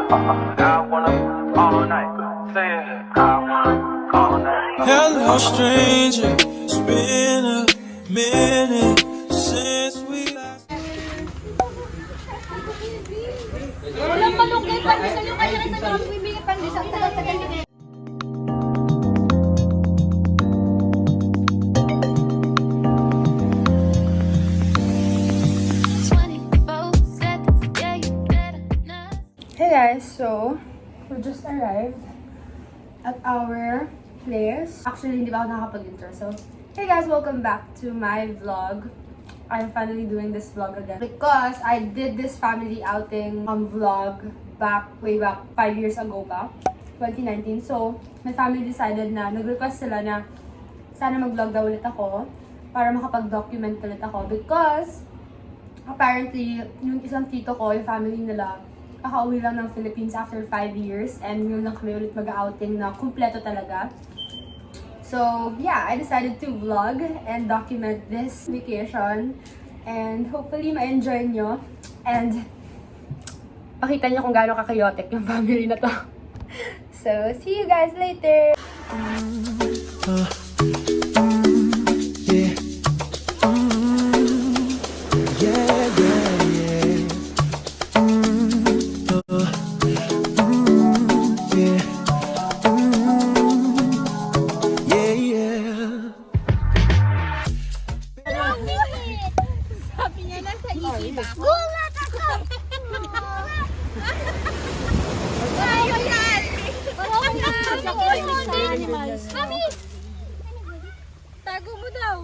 I wanna all night. Say it. I wanna all night. Hello, stranger. It's been a minute since we last. Walang malunggay pandesal yung kanya rin na bibigay pandesal. Tagal-tagal din. Hey guys, so we just arrived at our place. Actually, hindi pa ako nakapag-intro. So, hey guys, welcome back to my vlog. I'm finally doing this vlog again because I did this family outing vlog way back 5 years ago pa, 2019. So, my family decided na, nag-request sila na sana mag-vlog daw ulit ako para makapag-document ulit ako because apparently, yung isang tito ko, yung family nila, kakauwi lang ng Philippines after 5 years and yun lang kami ulit mag-outing na kumpleto talaga. So, yeah, I decided to vlog and document this vacation and hopefully ma-enjoy nyo and pakita nyo kung gaano ka-chaotic yung family na to. So, see you guys later! Mami! Tago mo daw.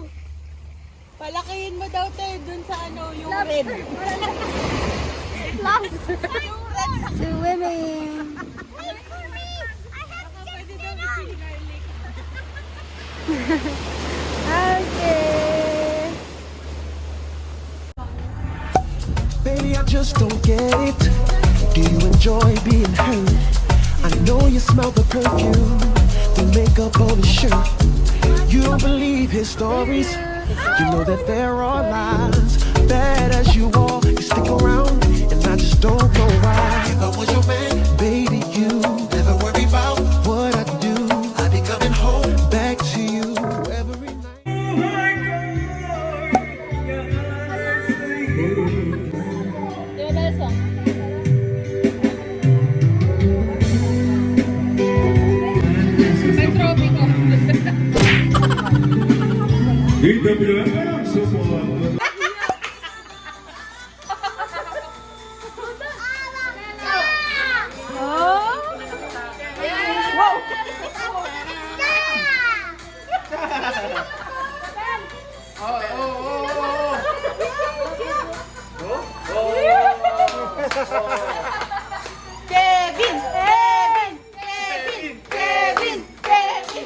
Palakihin mo daw tayo dun sa ano, yung red. Swimming! Wait for me! I have Pwede daw ipili garlic. Okay! Baby, I just don't get it. Do you enjoy being hurt? I know you smell the perfume, the makeup on his shirt. You don't believe his stories. You know that there are lies. Bad as you are, you stick around, and I just don't know why. If I was your man, baby, you never worry about what I do. I'd be coming home back to you every night. Di ba ba song? May trophy ko. DWM support. Kevin! Kevin! Kevin! Kevin! Kevin!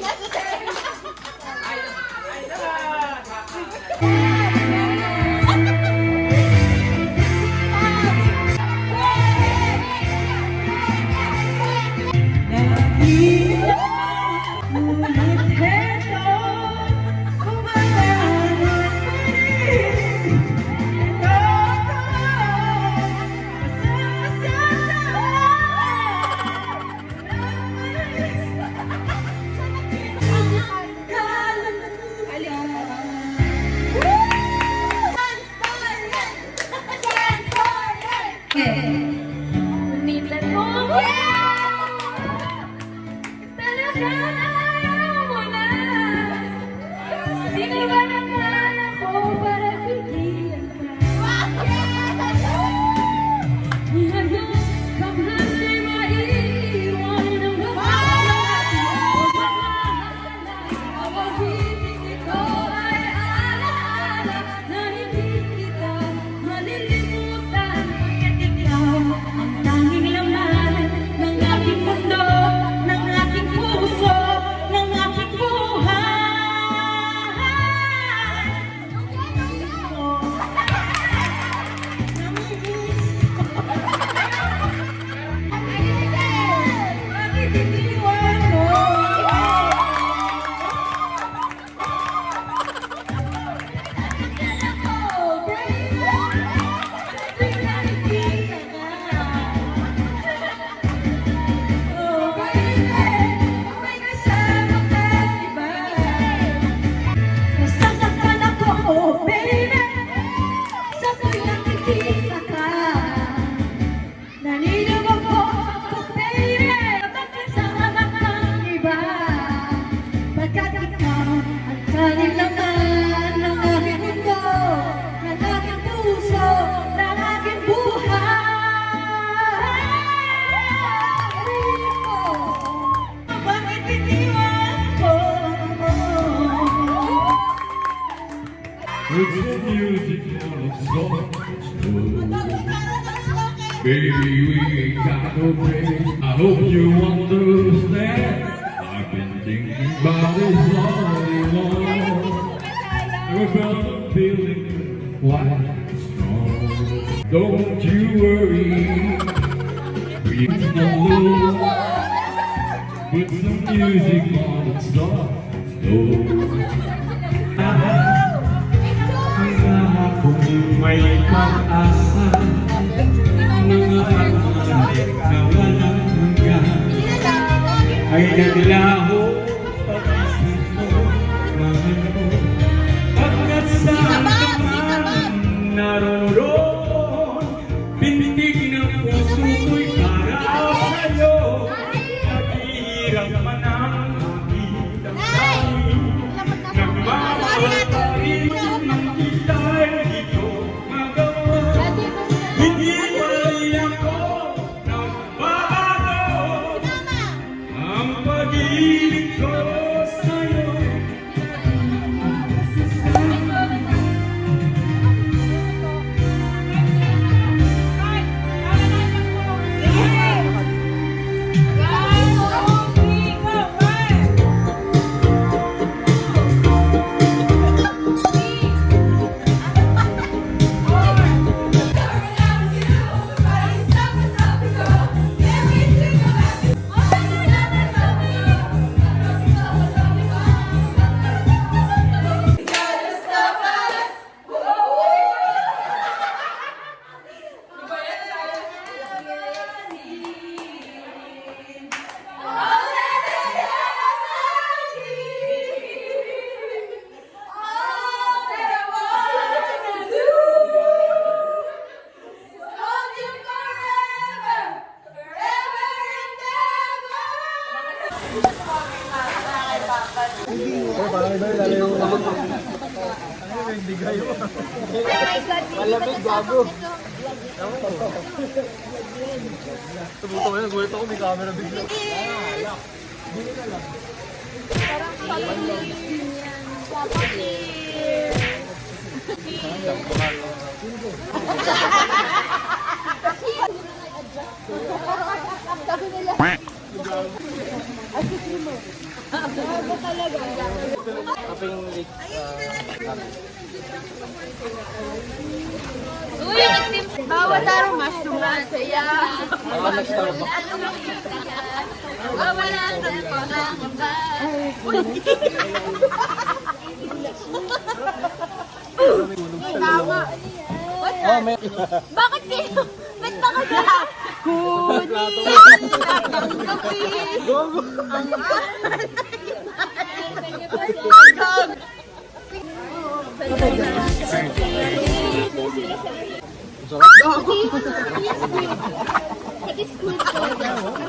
Put some music on the floor. Baby, we ain't got no break. I hope you understand. I've been thinking about this all day long. Never felt a feeling quite strong. Don't you worry, we're not alone. Put some music on and start slow. Kung may pag-asa, mga pangalan na walang hanggan, ay naglaho pag-isip mo, mahal mo. Pagkat saan ka man naroon, pintig ng puso ko'y para sa'yo. Naghihirap man ang aking damdamin, nagmamahal pa rin ng kita'y dito magawa. Hindi pa rin ako nagbabago, ang pag-ibig ko sa'yo. Uy, bawal taro mas sumasaya. Bawal ang pangamba. Tama. Bakit kayo? Ba't ba ka na? Kunin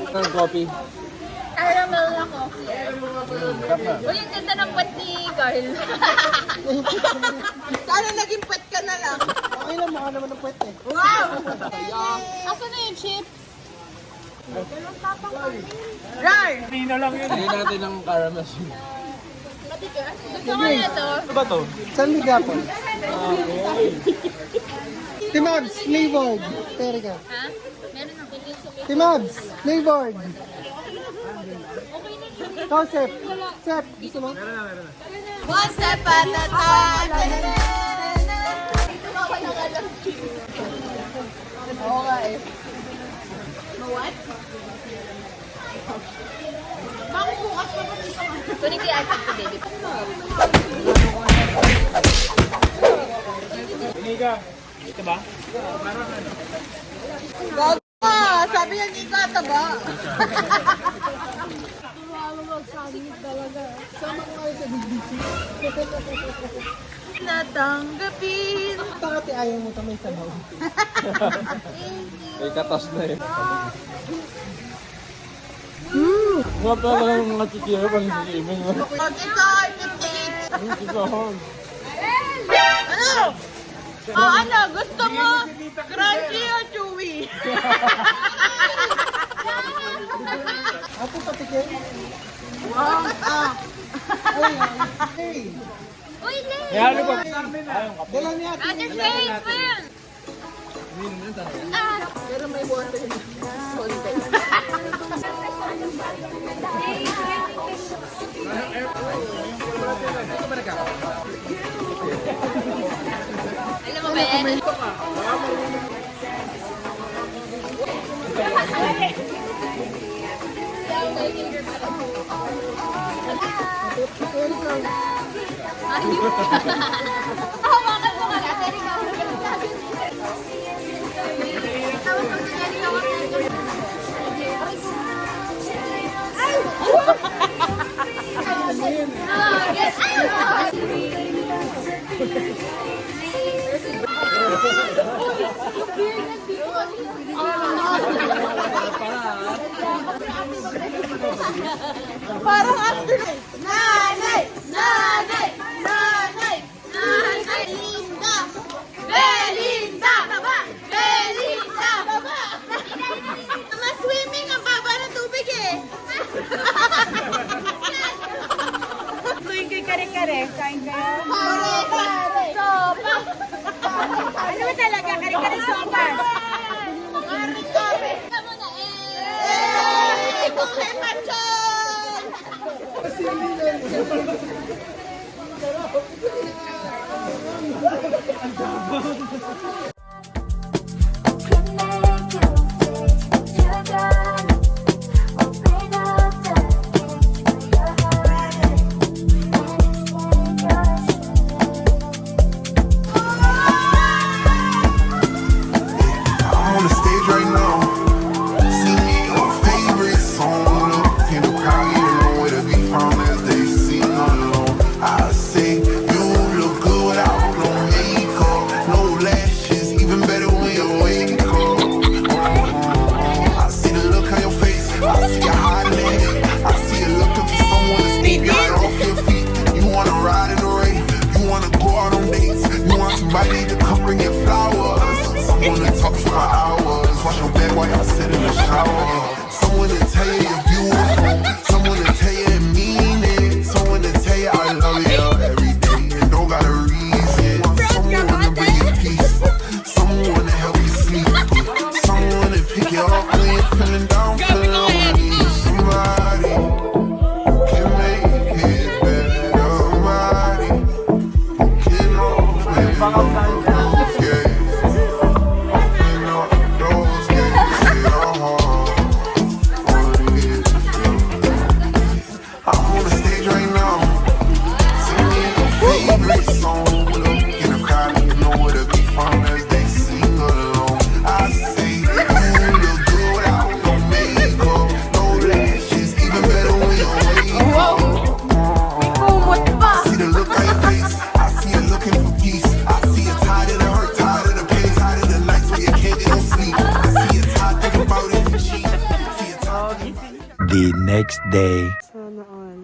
ang kapi. Caramel na coffee. Uy, yung ganda ng pat ni Carl. Sana naging pet ka na lang. Okay lang, mukha naman ng puwet eh. Wow! Asan na yung chips? Rar! Hindi natin ng caramel. Gusto ko na to. Ano ba to? San Miguel. Timabs, flavored. Pere ka. Ha? Meron ng Timabs, flavored. Ikaw, Sep. Sep, gusto mo? One step at a time. Oo nga eh. What? Bakit bukas pa ba dito? Kunin ko yung iPad ko, baby. Gago ka! Sabi niya hindi ka taba. Natanggapin. Bakit ayaw mo ito may sabaw? May katas na eh. Nga pala ng mga chikira pang sisibing mo. Pag ikaw ay 58. Ano? O ano? Gusto mo? Crunchy o chewy? Ako patikin. Wow! Ah! Ay, hey. Uy, Len! Kaya ano ba? Ate Faith, Faith! Alam mo ba yan? Hawakan mo ka na. Sorry ka. Parang after. Nanay! Nanay! Nanay! Nanay! Belinda! Belinda! Baba! Belinda! Baba! Mas swimming ang baba ng tubig eh. Tuwing kay kare-kare, kain kayo? Kare-kare! Sopa! Ano ba talaga? Kare-kare sopa? Kare-kare! Kamu na Kung kay Pachon! I'm on the stage right now, singing your favorite song. Look in the crowd, you don't know where to be found as they sing along. I say you look good without no makeup, no lashes, even better when you wake up. I see the look on your face, I see your hot leg, I see you looking for someone to scoop you right off your feet. You wanna ride in the rain, you wanna go out on dates, you want somebody to come bring you flowers. Someone to talk for hours. Wash your back while y'all sit in the shower. Someone to tell you you're beautiful. Someone to tell you it mean it. Someone to tell you I love you every day and don't got a reason. Someone to bring you peace. Someone to help you sleep. Someone to pick you up when you're feeling down, feeling lonely. Somebody who can make it better. Somebody who can open those gates. I'm on the stage right now, singing your favorite song. Look in the crowd, and you know where to be found as they sing along. I say you look good without no makeup, no lashes, even better when you wake up. I see the look on your face, I see you looking for peace. I see you tired of the hurt, tired of the pain, tired of the nights where you can't get no sleep. I see you tired thinking about it, you cheat. See you tired. The next day. Sana all.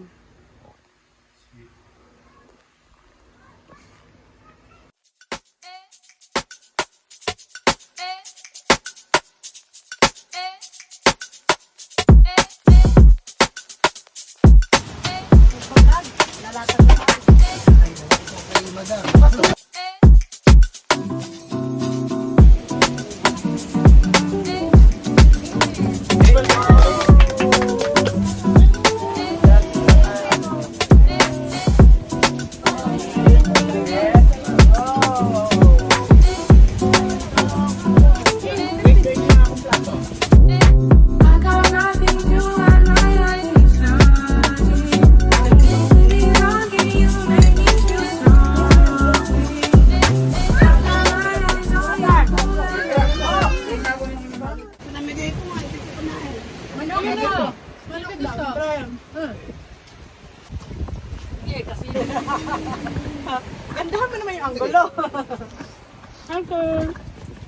Ganda mo naman yung anggulo. Uncle.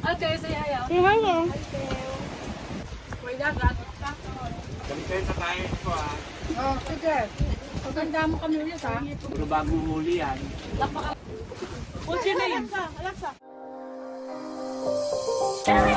Okay, say hi. Say hi mo. May dagat. Contenta tayo po ah. Oh, sige. Paganda mo kami ulit ha. Puro bagong huli yan. What's your name? Alexa. Alexa.